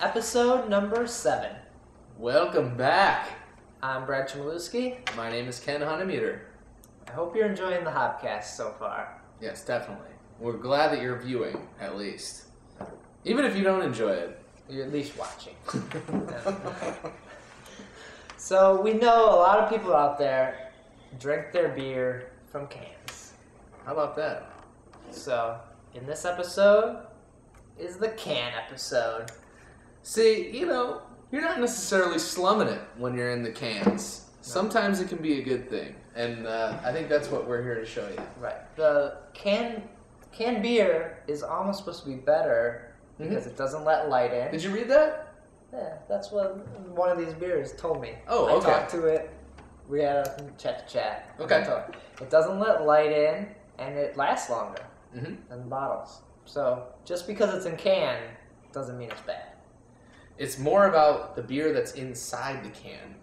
episode number 7. Welcome back. I'm Brad Chmielewski. My name is Ken Hunnemeder. I hope you're enjoying the HopCast so far. Yes, definitely. We're glad that you're viewing, at least. Even if you don't enjoy it. You're at least watching. So we know a lot of people out there drink their beer from cans. How about that? So in this episode is the can episode. See, you're not necessarily slumming it when you're in the cans. Sometimes it can be a good thing. And I think that's what we're here to show you. Right. The canned beer is almost supposed to be better because it doesn't let light in. Did you read that? Yeah, that's what one of these beers told me. Oh, okay. I talked to it. We had a chat. Okay. It doesn't let light in, and it lasts longer Mm-hmm. than bottles. So just because it's in can doesn't mean it's bad. It's more about the beer that's inside the can.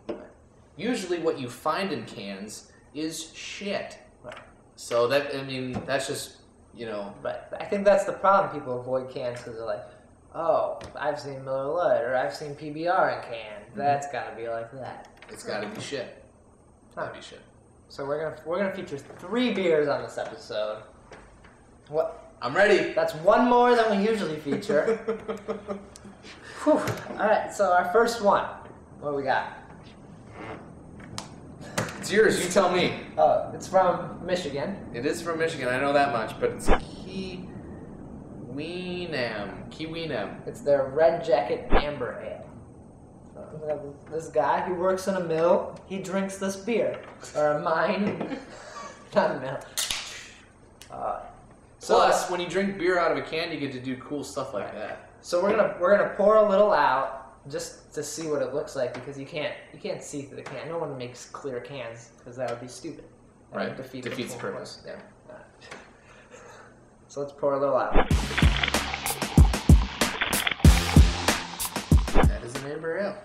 Usually what you find in cans is shit. Right. So that's just, Right. I think that's the problem. People avoid cans because they're like, oh, I've seen Miller Lite or I've seen PBR in can. That's got to be like that. It's got to be shit. It's got to be shit. So we're gonna feature 3 beers on this episode. What? I'm ready. That's one more than we usually feature. Whew. All right. So our first one. What do we got? It's yours. You tell me. Oh, it's from Michigan. It is from Michigan. I know that much, but it's Keweenaw. It's their Red Jacket Amber Ale. So we have this guy who works in a mill. He drinks this beer, or a mine, not a mill. Plus, when you drink beer out of a can, you get to do cool stuff like that. So we're gonna pour a little out just to see what it looks like because you can't see through the can. No one makes clear cans because that would be stupid. That Right. would defeat Defeats the the purpose. Yeah. So let's pour a little out. That is an amber ale.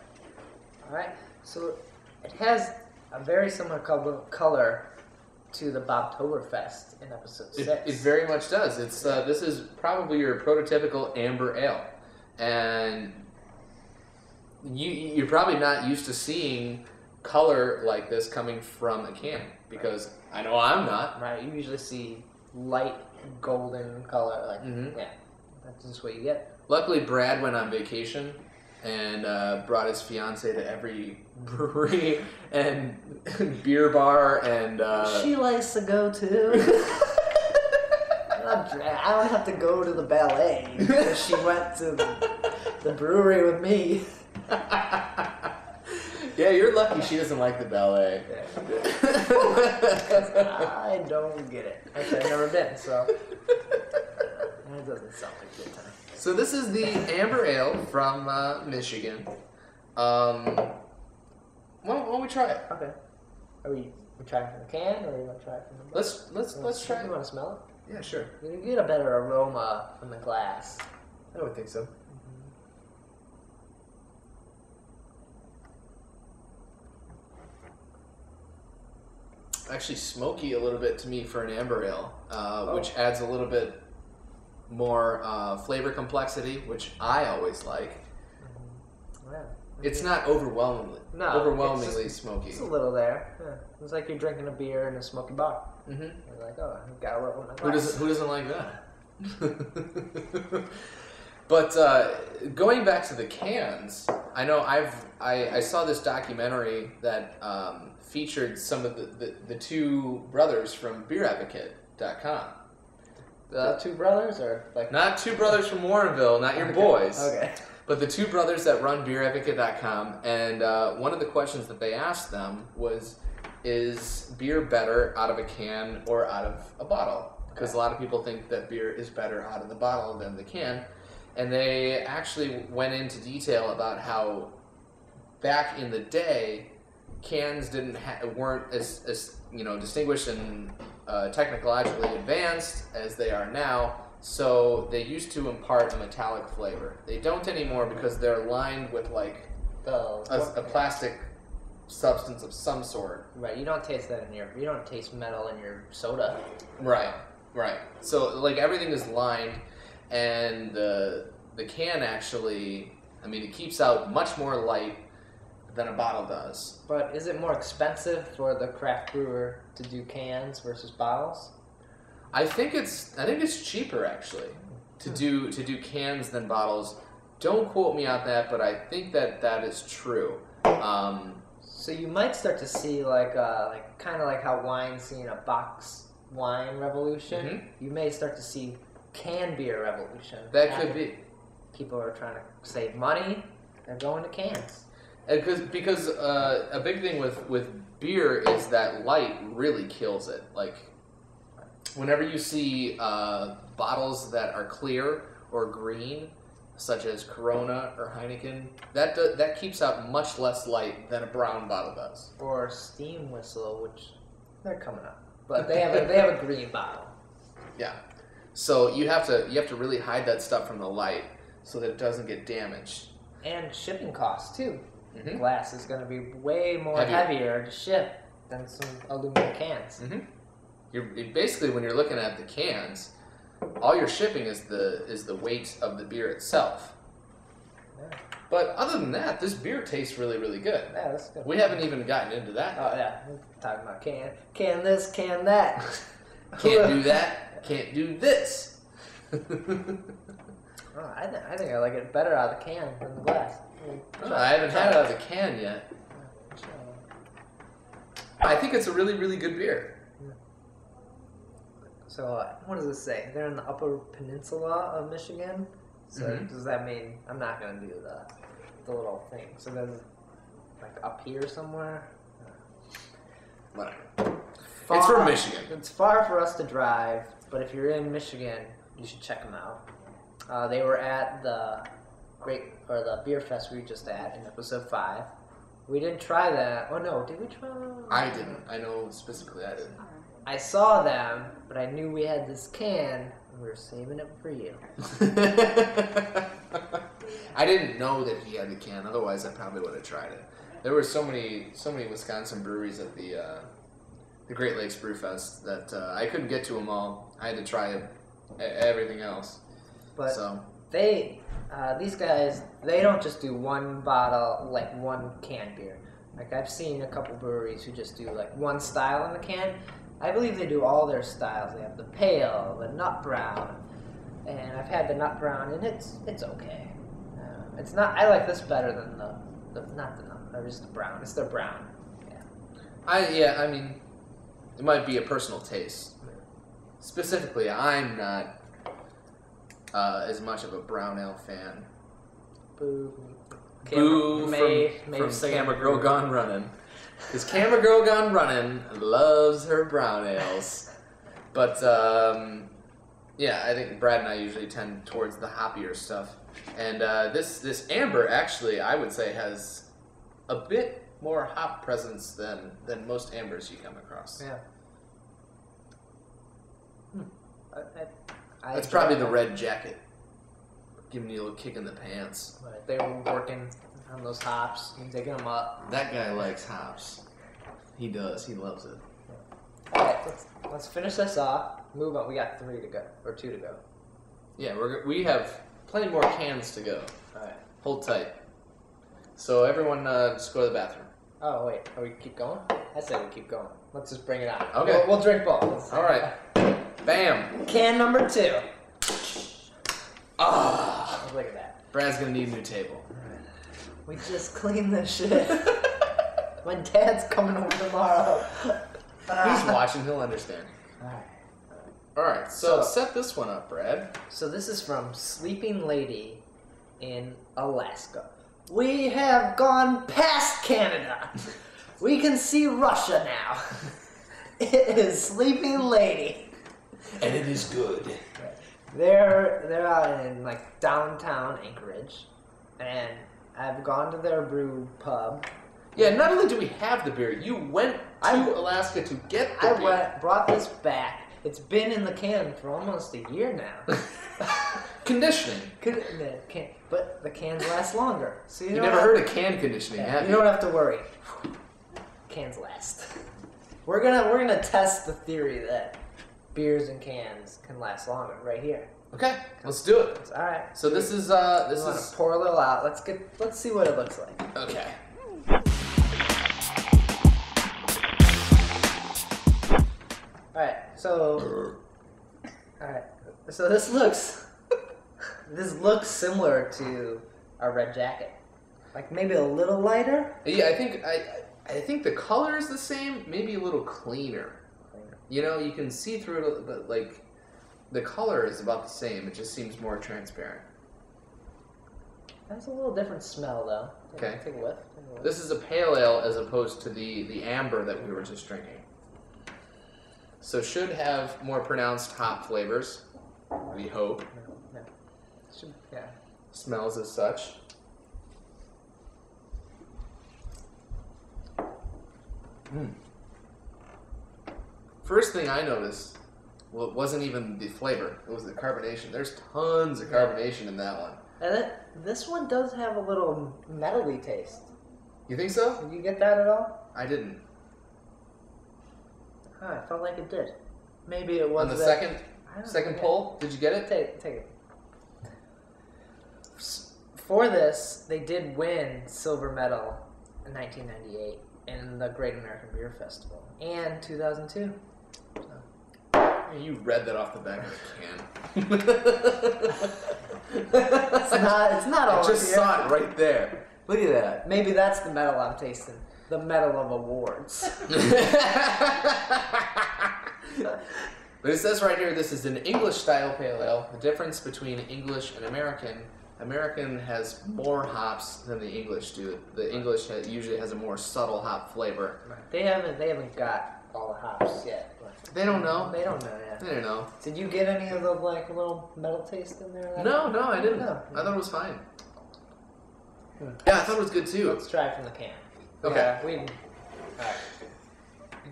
All right. So it has a very similar color to the Bobtoberfest in episode 6. It very much does. It's this is probably your prototypical amber ale, and you're probably not used to seeing color like this coming from a can because I know I'm not. Right. You usually see light golden color. Like Mhm. yeah, that's just what you get. Luckily, Brad went on vacation and brought his fiance to every brewery and beer bar and. She likes to go too. I don't have to go to the ballet because she went to the brewery with me. Yeah, you're lucky she doesn't like the ballet. Because I don't get it. Actually, I've never been, so that doesn't sound like a good time. So this is the amber ale from Michigan. Why don't we try it? Okay. Are we trying from the can, or are we gonna try it from the bottle? Let's try You it. want to smell it? Yeah, sure. You get a better aroma from the glass. I would think so. Actually, smoky a little bit to me for an amber ale, which adds a little bit more flavor complexity, which I always like. Yeah. It's not overwhelmingly smoky. It's a little there. Yeah. It's like you're drinking a beer in a smoky bar. Mm-hmm. You're like, oh, I've got a little in my Who glass. doesn't like that? But going back to the cans, I know I saw this documentary that featured some of the 2 brothers from BeerAdvocate.com. The 2 brothers, or like Not 2 brothers from Warrenville, not your boys. Okay. But the 2 brothers that run BeerAdvocate.com, and one of the questions that they asked them was, is beer better out of a can or out of a bottle? Because a lot of people think that beer is better out of the bottle than the can. And they actually went into detail about how back in the day, cans weren't as distinguished and technologically advanced as they are now. So they used to impart a metallic flavor. They don't anymore because they're lined with like a plastic substance of some sort. Right, you don't taste that you don't taste metal in your soda. Right. So like everything is lined, and the can actually I mean, it keeps out much more light than a bottle does. But is it more expensive for the craft brewer to do cans versus bottles? I think it's cheaper actually to do cans than bottles. Don't quote me on that, but I think that is true. So you might start to see like kind of like how wine's seen a box wine revolution. Mm-hmm. You may start to see canned beer revolution. That could be. People are trying to save money. They're going to cans. Because a big thing with beer is that light really kills it. Like whenever you see bottles that are clear or green, such as Corona or Heineken, that keeps out much less light than a brown bottle does. Or Steam Whistle, which they're coming up, but they have a green bottle. Yeah, so you have to really hide that stuff from the light so that it doesn't get damaged. And shipping costs too. Mm-hmm. Glass is going to be way more heavier to ship than some aluminum cans. Mm-hmm. You're basically, when you're looking at the cans, all you're shipping is the weight of the beer itself. Yeah. But other than that, this beer tastes really, really good. Yeah, that's good. We haven't even gotten into that. Oh yeah, we're talking about can this, can that. Can't do that. Can't do this. Oh, I think I like it better out of the can than the glass. Oh, I haven't had it out of the can yet. I think it's a really, really good beer. So, what does it say? They're in the Upper Peninsula of Michigan. So, does that mean I'm not going to do the little thing? So, there's like up here somewhere. Whatever. It's from Michigan. It's far for us to drive, but if you're in Michigan, you should check them out. They were at the beer fest we were just at in episode 5. We didn't try that. Oh no, did we try? I didn't. I know specifically I didn't. I saw them, but I knew we had this can, and we were saving it for you. I didn't know that he had the can. Otherwise, I probably would have tried it. There were so many Wisconsin breweries at the Great Lakes Brew Fest that I couldn't get to them all. I had to try everything else. But so these guys, they don't just do one bottle, like one canned beer. Like I've seen a couple breweries who just do like one style in the can. I believe they do all their styles. They have the pale, the nut brown, and I've had the nut brown, and it's okay. It's not. I like this better than the not the nut, or just the brown. It's the brown. Yeah. I mean, it might be a personal taste. Specifically, I'm not as much of a brown ale fan. Boo. Boo from Camera Girl Gone Running. Because Camera Girl Gone Running loves her brown ales. But, yeah, I think Brad and I usually tend towards the hoppier stuff. And this amber, actually, I would say has a bit more hop presence than most ambers you come across. Yeah. That's probably the red jacket. Giving you a little kick in the pants. Right. They were working on those hops and digging them up. That guy likes hops. He does. He loves it. All right, let's finish this off. Move on. We got 3 to go, or 2 to go. Yeah, we have plenty more cans to go. All right. Hold tight. So everyone, just go to the bathroom. Oh wait, are we keep going? I say we keep going. Let's just bring it out. Okay. We'll drink both. All right. Bam. Can number 2. Ah. Look at that. Brad's gonna need a new table. We just cleaned this shit. My dad's coming over tomorrow. He's watching. He'll understand. Alright. Alright, so set this one up, Brad. So this is from Sleeping Lady in Alaska. We have gone past Canada. We can see Russia now. It is Sleeping Lady. And it is good. They're out in like downtown Anchorage, and I've gone to their brew pub. Yeah, not only do we have the beer, you went to Alaska to get the beer. Brought this back. It's been in the can for almost a year now. Conditioning. But the cans last longer. So you never heard of can conditioning, have you? You don't have to worry. Cans last. We're gonna test the theory that beers in cans can last longer right here. Okay, let's do it. All right. So this is pour a little out. Let's see what it looks like. okay. All right. So this looks similar to our red jacket. Like maybe a little lighter. Yeah, I think the color is the same, maybe a little cleaner. You know, you can see through it, but like the color is about the same. It just seems more transparent. That's a little different smell, though. Okay. Take a whiff. This is a pale ale as opposed to the amber that we were just drinking. So should have more pronounced hop flavors, we hope. Yeah. Smells as such. First thing I noticed, well, it wasn't even the flavor, it was the carbonation. There's tons of carbonation in that one. And this one does have a little metally taste. You think so? Did you get that at all? I didn't. I felt like it did. Maybe it was On the second pull, did you get it? Take it. For this, they did win silver medal in 1998 in the Great American Beer Festival and 2002. You read that off the back of the can. It's not all I just saw it right there. Look at that. Maybe that's the medal I'm tasting. The medal of awards. But it says right here, this is an English style pale ale. The difference between English and American has more hops than the English do. The English usually has a more subtle hop flavor. They haven't got all the hops yet. They don't know. They don't know yet. They don't know. Did you get any of the like little metal taste in there? No, I didn't. No. I thought it was fine. Yeah, I thought it was good too. Let's try it from the can. Okay. Yeah, all right.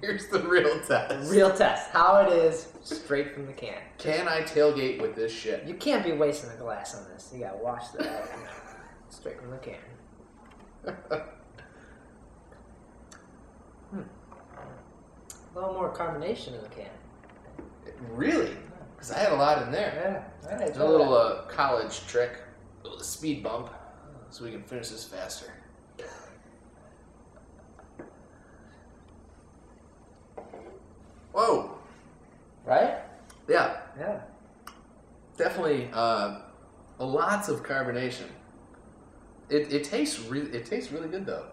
Here's the real test. Real test. How it is straight from the can. Can I tailgate with this shit? You can't be wasting a glass on this. You gotta wash that out. Straight from the can. A little more carbonation in the can. Really? Because I had a lot in there. Yeah. All right, A little college trick, a little speed bump, so we can finish this faster. Whoa! Right? Yeah, Yeah. definitely. Lots of carbonation. It tastes really good though.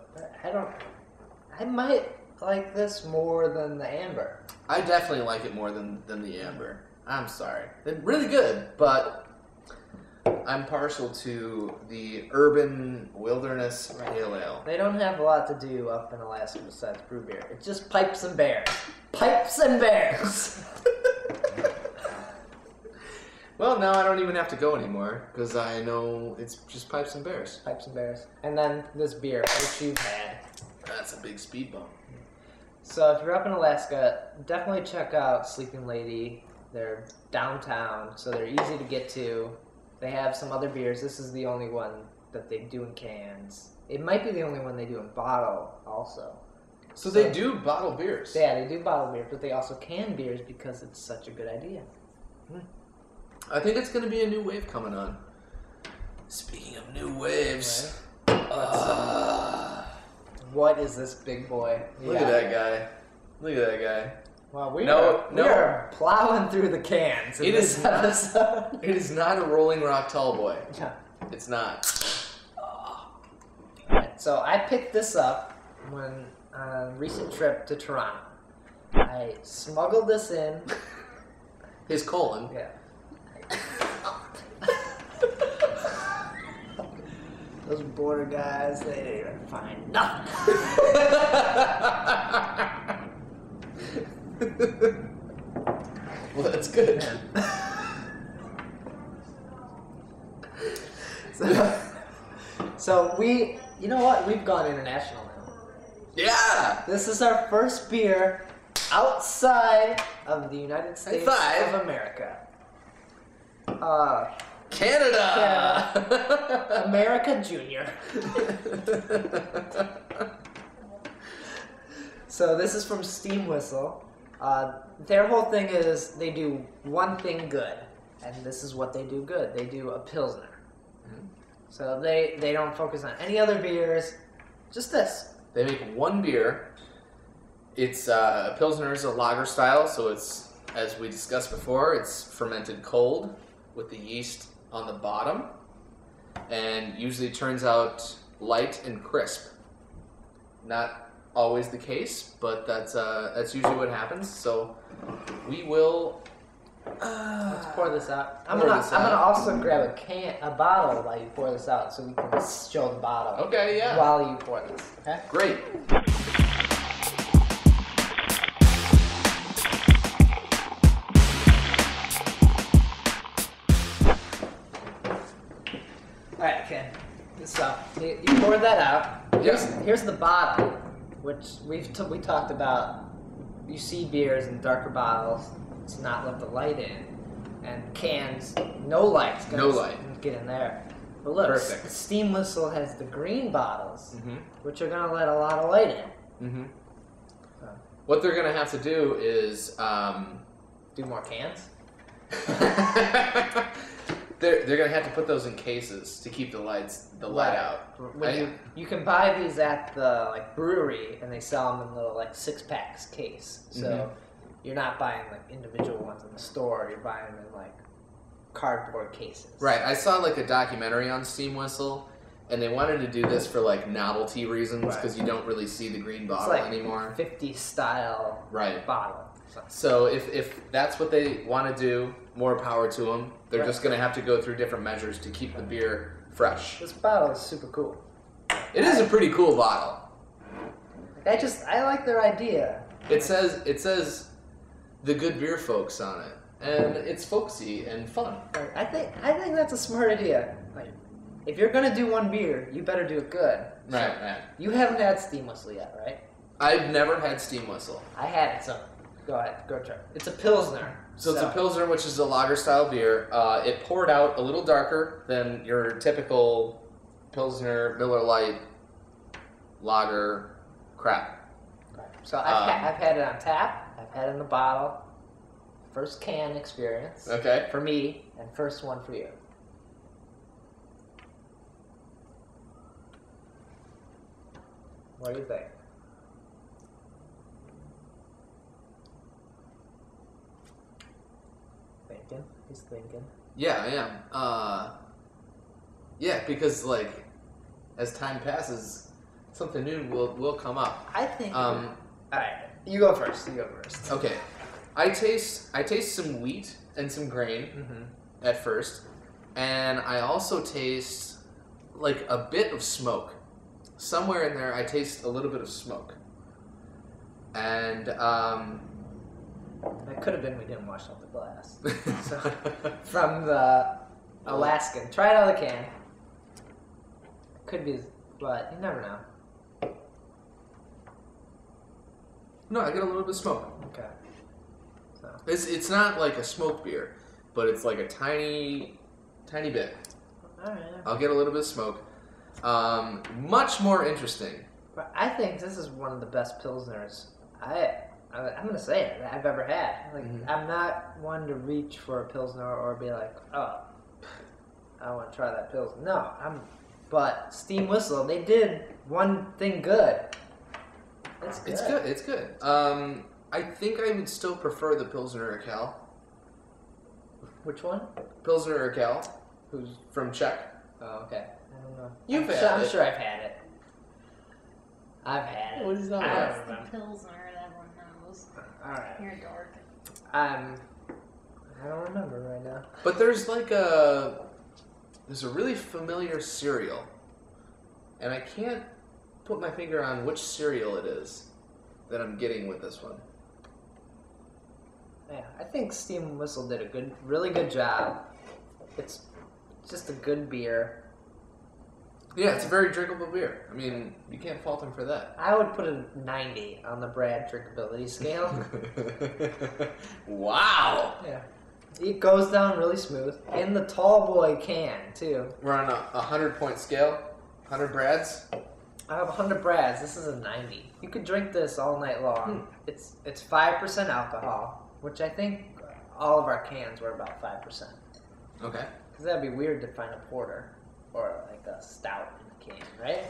I might like this more than the amber. I definitely like it more than the amber. I'm sorry. They're really good, but I'm partial to the urban wilderness pale ale. They don't have a lot to do up in Alaska besides brew beer. It's just pipes and bears. Pipes and bears! Well, now I don't even have to go anymore, because I know it's just pipes and bears. Pipes and bears. And then this beer, which you've had. That's a big speed bump. So if you're up in Alaska, definitely check out Sleeping Lady. They're downtown, so they're easy to get to. They have some other beers. This is the only one that they do in cans. It might be the only one they do in bottle also. So they do bottle beers? Yeah, they do bottle beers, but they also can beers because it's such a good idea. I think it's going to be a new wave coming on. Speaking of new waves. Right. What is this big boy? Look at that guy. Look at that guy. Well, we are plowing through the cans in this episode. It is not a Rolling Rock tall boy. Yeah. It's not. Alright, so I picked this up when on a recent trip to Toronto. I smuggled this in. His colon. Yeah. Those border guys, they didn't even find nothing. Well, that's good. So we, you know what? We've gone international now. Yeah! This is our first beer outside of the United States of America. Canada! America Junior. So this is from Steam Whistle. Their whole thing is they do one thing good, and this is what they do good. They do a Pilsner. Mhm. So they don't focus on any other beers, just this. They make one beer. It's Pilsner is a lager style, so it's, as we discussed before, it's fermented cold with the yeast on the bottom, and usually turns out light and crisp. Not always the case, but that's usually what happens. So we will. Let's pour this out. I'm gonna also grab a bottle while you pour this out, so we can show the bottle. Okay, yeah. While you pour this. Okay. Great. All right, Ken. So you poured that out. Here's the bottle, which we talked about. You see beers in darker bottles to not let the light in, and cans no light's gonna get in there. But look, Perfect. Steam Whistle has the green bottles, which are gonna let a lot of light in. Mm-hmm. What they're gonna have to do is Do more cans. they're gonna have to put those in cases to keep the light out. When you can buy these at the brewery, and they sell them in little 6-packs case. So you're not buying individual ones in the store. You're buying them in cardboard cases. Right. I saw a documentary on Steam Whistle, and they wanted to do this for novelty reasons because you don't really see the green bottle anymore. 50s style bottle. So if that's what they want to do, more power to them. They're just going to have to go through different measures to keep the beer fresh. This bottle is super cool. It is a pretty cool bottle. I like their idea. It says the good beer folks on it, and it's folksy and fun. I think that's a smart idea. If you're gonna do one beer, you better do it good. Right. You haven't had Steam Whistle yet, right? I've never had Steam Whistle. I had it, so go ahead, go try it. It's a Pilsner. So it's a Pilsner, which is a lager style beer. It poured out a little darker than your typical Pilsner, Miller Lite, lager crap. So I've had it on tap. I've had it in the bottle. First can experience. Okay. For me, and first one for you. What do you think? Thinking? He's thinking. Yeah, I am. Yeah, because as time passes, something new will come up. I think. All right, you go first. Okay, I taste some wheat and some grain at first, and I also taste a bit of smoke. Somewhere in there, I taste a little bit of smoke, and that could have been we didn't wash out the glass. So, from the Alaskan, try it out of the can. Could be, but you never know. No, I get a little bit of smoke. Okay. So. It's not like a smoke beer, but it's a tiny bit. All right. I'll get a little bit of smoke. Much more interesting. But I think this is one of the best Pilsners I'm gonna say it, I've ever had. I'm not one to reach for a Pilsner or be like, oh, I want to try that Pilsner. No, but Steam Whistle, they did one thing good. It's good. I think I would still prefer the Pilsner Urquell. Which one? Pilsner Urquell. Who's from Czech? Oh, okay. I don't know. I'm sure I've had it. I've had it. What is that? That's the Pilsner that everyone knows. All right. You're dark. I don't remember right now. But there's a really familiar cereal, and I can't put my finger on which cereal it is that I'm getting with this one. Yeah, I think Steam Whistle did a really good job. It's just a good beer. Yeah, it's a very drinkable beer. I mean, you can't fault him for that. I would put a 90 on the Brad drinkability scale. Wow! Yeah. It goes down really smooth. In the tall boy can, too. We're on a 100-point scale. 100 Brads. I have 100 brads. This is a 90. You could drink this all night long. It's 5% alcohol, which I think all of our cans were about 5%. Okay. Because that'd be weird to find a porter or like a stout in a can, right?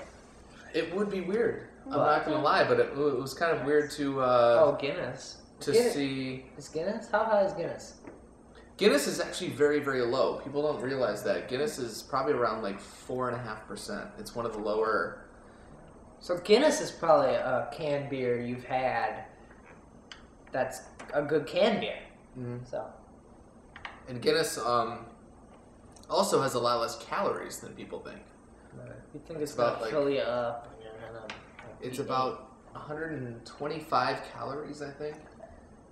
It would be weird. I'm What? not gonna lie, but it was kind of weird to Guinness. see. Is Guinness? How high is Guinness? Guinness is actually very, very low. People don't realize that. Guinness is probably around like 4.5%. It's one of the lower. So Guinness is probably a canned beer you've had that's a good canned beer. Mm-hmm. So. And Guinness also has a lot less calories than people think. You think it's about, going to fill you up. And you're gonna It's eat about 125 calories, I think.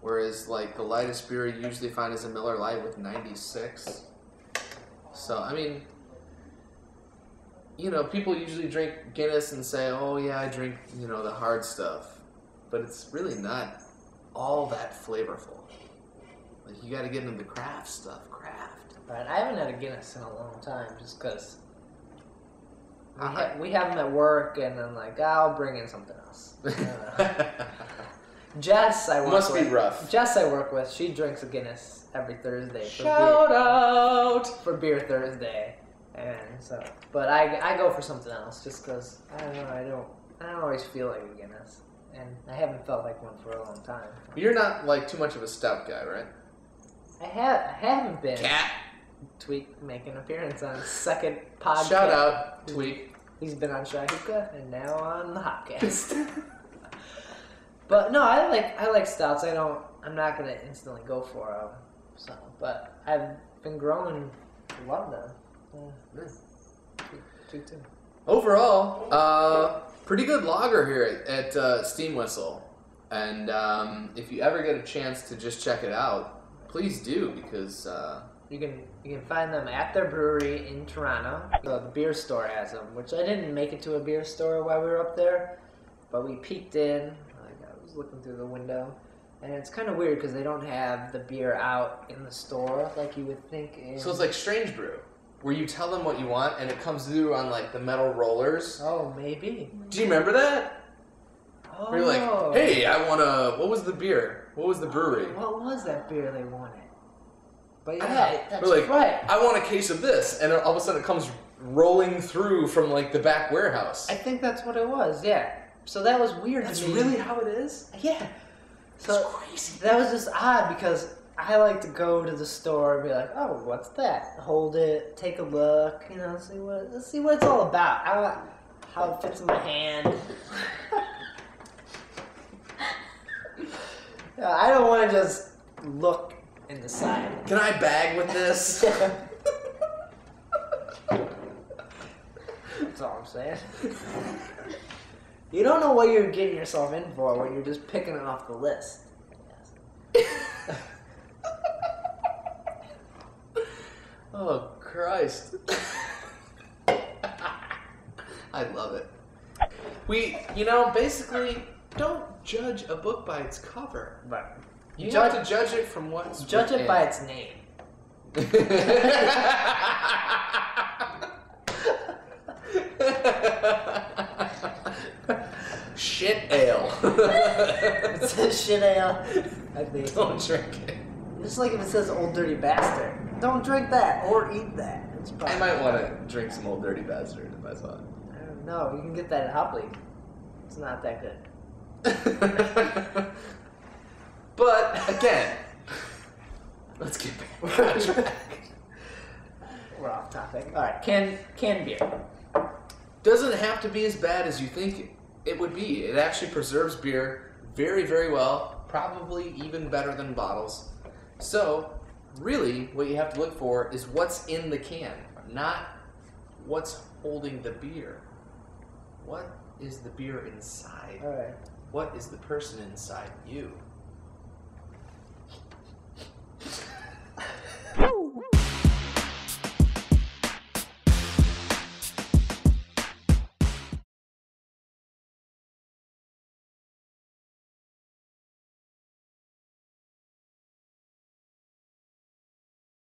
Whereas, like, the lightest beer you usually find is a Miller Lite with 96. So, I mean, you know, people usually drink Guinness and say, oh, yeah, I drink, you know, the hard stuff. But it's really not all that flavorful. Like, you got to get into the craft stuff. Craft. Right, I haven't had a Guinness in a long time just because we have them at work and I'm like, I'll bring in something else. Jess, I work Must with. be rough. Jess, I work with, she drinks a Guinness every Thursday for Shout out! For Beer Thursday, and so. But I go for something else just because I don't know. I don't always feel like a Guinness, and I haven't felt like one for a long time. You're not, like, too much of a stout guy, right? I haven't been. Cat! Tweak making an appearance on his second podcast. Shout out, Tweak. He's been on Shahuka and now on the HopCast. But no, I like stouts. I'm not gonna instantly go for them. So, but I've been growing to love them. Yeah. Too. Overall, pretty good lager here at Steam Whistle. And if you ever get a chance to just check it out, please do, because you can find them at their brewery in Toronto. The beer store has them, which I didn't make it to a beer store while we were up there, but we peeked in. I was looking through the window, and it's kind of weird because they don't have the beer out in the store like you would think. So it's like Strange Brew, where you tell them what you want and it comes through on like the metal rollers. Oh, maybe. Do you remember that? Oh. Where you're like, hey, I want a. What was the beer? What was the brewery? What was that beer they wanted? But Yeah, yeah, that's we're like, right. I want a case of this, and all of a sudden it comes rolling through from like the back warehouse. I think that's what it was. Yeah. So that was weird. That's to me. really how it is? Yeah. That's So crazy. that was just odd because I like to go to the store and be like, oh, what's that? Hold it, take a look, let's see what it's all about. I want how it fits in my hand. I don't want to just look and decide. Can I bag with this? That's all I'm saying. You don't know what you're getting yourself in for when you're just picking it off the list. Oh, Christ. I love it. We, basically don't judge a book by its cover. Right. You have to judge it from what's Judge it within. by its name. Shit ale. It says shit ale. I think. Don't drink it. Just like if it says old dirty bastard. Don't drink that or eat that. It's I probably might want to drink some old dirty bastard if I saw it. I don't know. You can get that at Hop League. It's not that good. But again, let's get back on track. We're off topic. All right, canned beer. Doesn't have to be as bad as you think it would be. It actually preserves beer very, very well, probably even better than bottles. So, really, what you have to look for is what's in the can, not what's holding the beer. What is the beer inside? All right. What is the person inside you?